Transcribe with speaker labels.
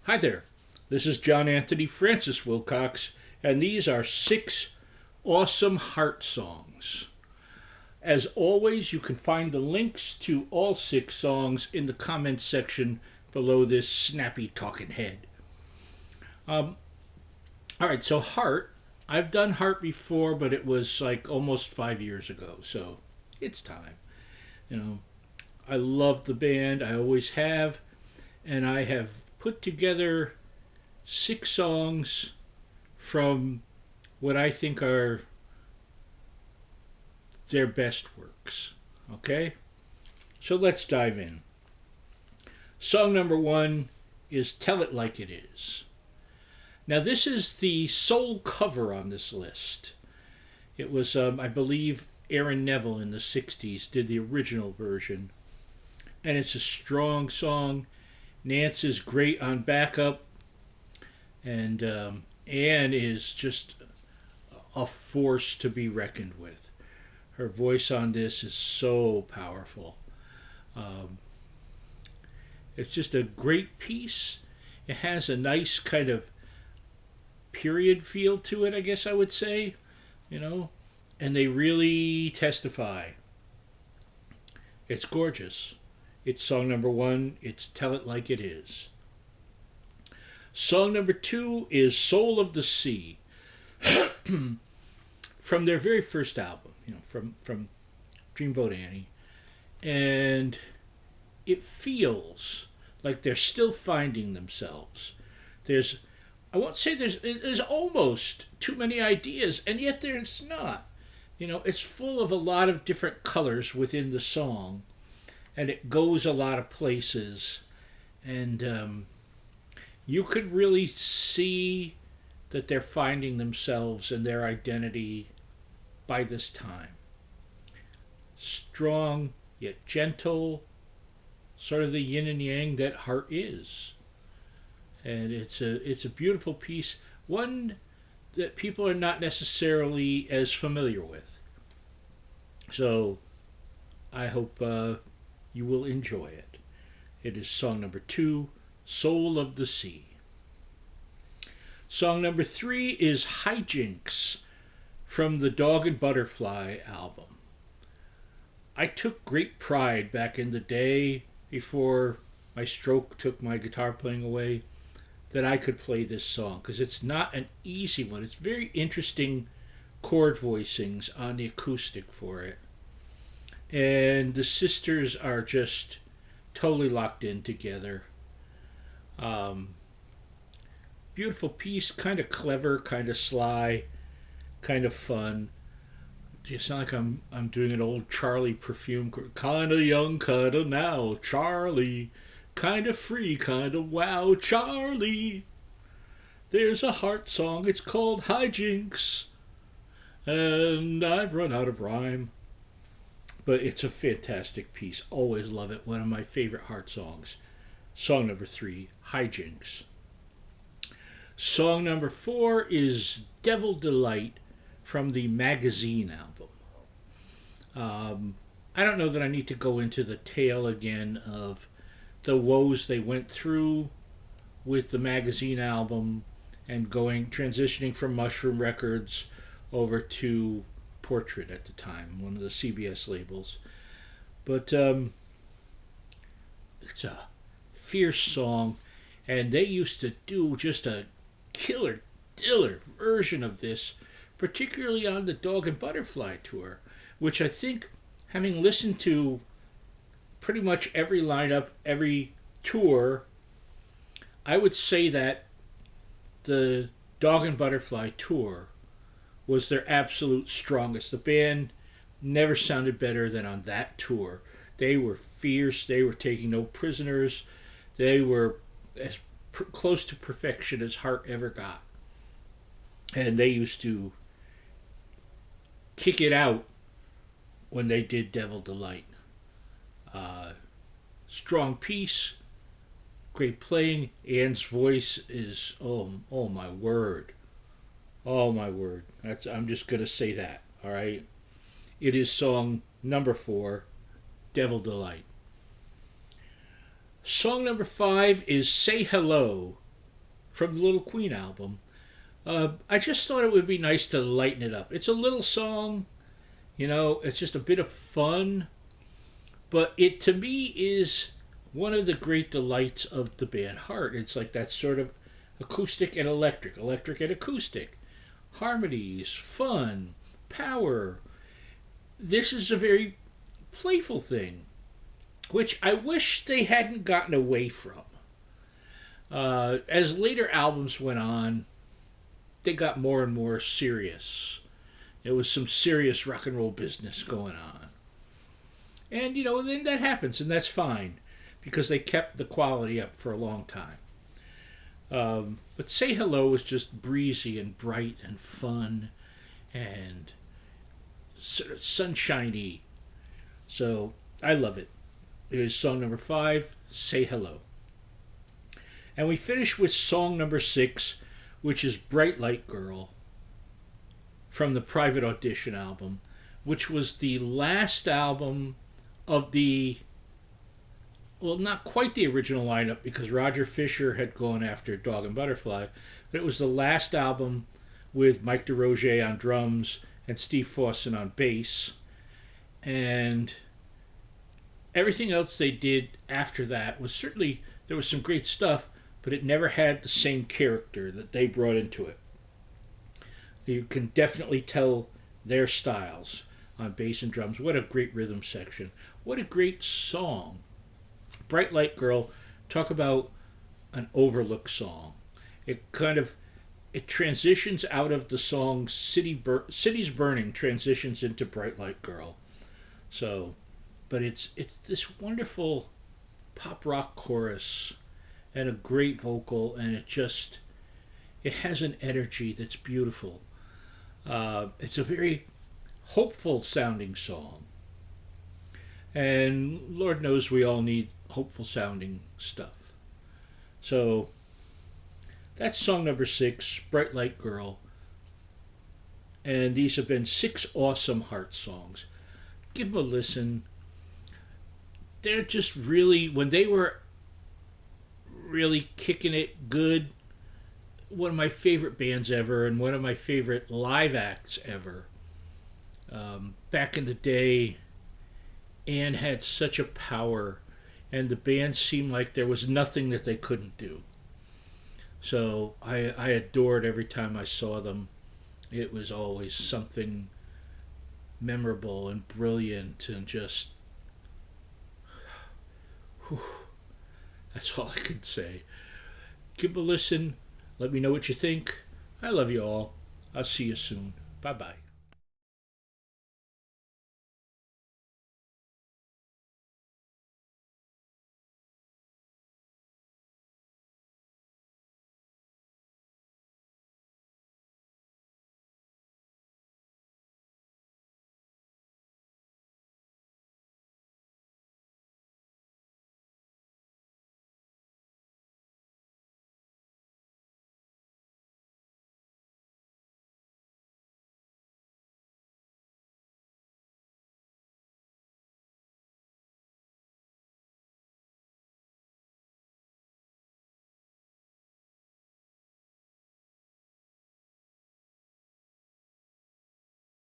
Speaker 1: Hi there. This is John Anthony Francis Wilcox, and these are 6 awesome heart songs. As always, you can find the links to all 6 songs in the comments section below this snappy talking head. Um, all right, so Heart. I've done Heart before, but it was like almost 5 years ago, so it's time. You know, I love the band, I always have, and I have put together 6 songs from what I think are their best works. Okay? So let's dive in. Song number 1 is Tell It Like It Is. Now, this is the sole cover on this list. It was, I believe, Aaron Neville in the 60s did the original version. And it's a strong song. Nance is great on backup. And Anne is just a force to be reckoned with. Her voice on this is so powerful. Um, it's just a great piece. It has a nice kind of period feel to it, I guess I would say, you know, and they really testify. It's gorgeous. It's song number 1. It's Tell It Like It Is. Song number 2 is Soul of the Sea. From their very first album, from Dreamboat Annie. And it feels like they're still finding themselves. There's, I won't say there's almost too many ideas, and yet there's not. It's full of a lot of different colors within the song, and it goes a lot of places, and you could really see that they're finding themselves and their identity by this time. Strong yet gentle, sort of the yin and yang that Heart is. And it's a beautiful piece, one that people are not necessarily as familiar with. So I hope you will enjoy it. It is song number 2, Soul of the Sea. Song number 3 is Hijinks from the Dog and Butterfly album. I took great pride back in the day, before my stroke took my guitar playing away, that I could play this song, because it's not an easy one. It's very interesting chord voicings on the acoustic for it. And the sisters are just totally locked in together. Um, Beautiful piece, kind of clever, kind of sly, kind of fun. You sound like I'm doing an old Charlie Perfume. Kinda young, kinda now, Charlie. Kinda free, kinda wow, Charlie. There's a heart song, it's called Hijinks. And I've run out of rhyme. But it's a fantastic piece. Always love it. One of my favorite heart songs. Song number 3, Hijinks. Song number 4 is Devil Delight from the Magazine album. I don't know that I need to go into the tale again of the woes they went through with the Magazine album and transitioning from Mushroom Records over to Portrait at the time, one of the CBS labels. But it's a fierce song, and they used to do just a killer diller version of this, particularly on the Dog and Butterfly tour, which I think, having listened to pretty much every lineup, every tour, I would say that the Dog and Butterfly tour was their absolute strongest. The band never sounded better than on that tour. They were fierce, they were taking no prisoners, they were as close to perfection as Heart ever got. And they used to kick it out when they did Devil Delight. Uh, Strong piece, great playing. Anne's voice is, oh my word, oh my word. I'm just gonna say that. All right. It is song number 4, Devil Delight. Song number 5 is Say Hello from the Little Queen album. I just thought it would be nice to lighten it up. It's a little song, it's just a bit of fun, but it to me is one of the great delights of the band Heart. It's like that sort of acoustic and electric, electric and acoustic, harmonies, fun, power. This is a very playful thing, which I wish they hadn't gotten away from. As later albums went on, they got more and more serious. There was some serious rock and roll business going on. And, then that happens, and that's fine, because they kept the quality up for a long time. But Say Hello was just breezy and bright and fun and sort of sunshiny. So I love it. It is song number 5, Say Hello. And we finish with song number 6, which is Bright Light Girl from the Private Audition album, which was the last album of the, well, not quite the original lineup because Roger Fisher had gone after Dog and Butterfly, but it was the last album with Mike DeRozier on drums and Steve Fossen on bass. And everything else they did after that was certainly, there was some great stuff, but it never had the same character that they brought into it. You can definitely tell their styles on bass and drums. What a great rhythm section. What a great song. Bright Light Girl, talk about an overlooked song. It transitions out of the song Cities Burning, transitions into Bright Light Girl. So, but it's this wonderful pop rock chorus and a great vocal, and it has an energy that's beautiful. It's a very hopeful sounding song, and Lord knows we all need hopeful sounding stuff. So that's song number 6, Bright Light Girl, and these have been 6 awesome Heart songs. Give them a listen. They're just really, when they were really kicking it good, one of my favorite bands ever and one of my favorite live acts ever. Back in the day, Ann had such a power, and the band seemed like there was nothing that they couldn't do. So I adored every time I saw them. It was always something memorable and brilliant and just, whew, that's all I can say. Give a listen. Let me know what you think. I love you all. I'll see you soon. Bye-bye.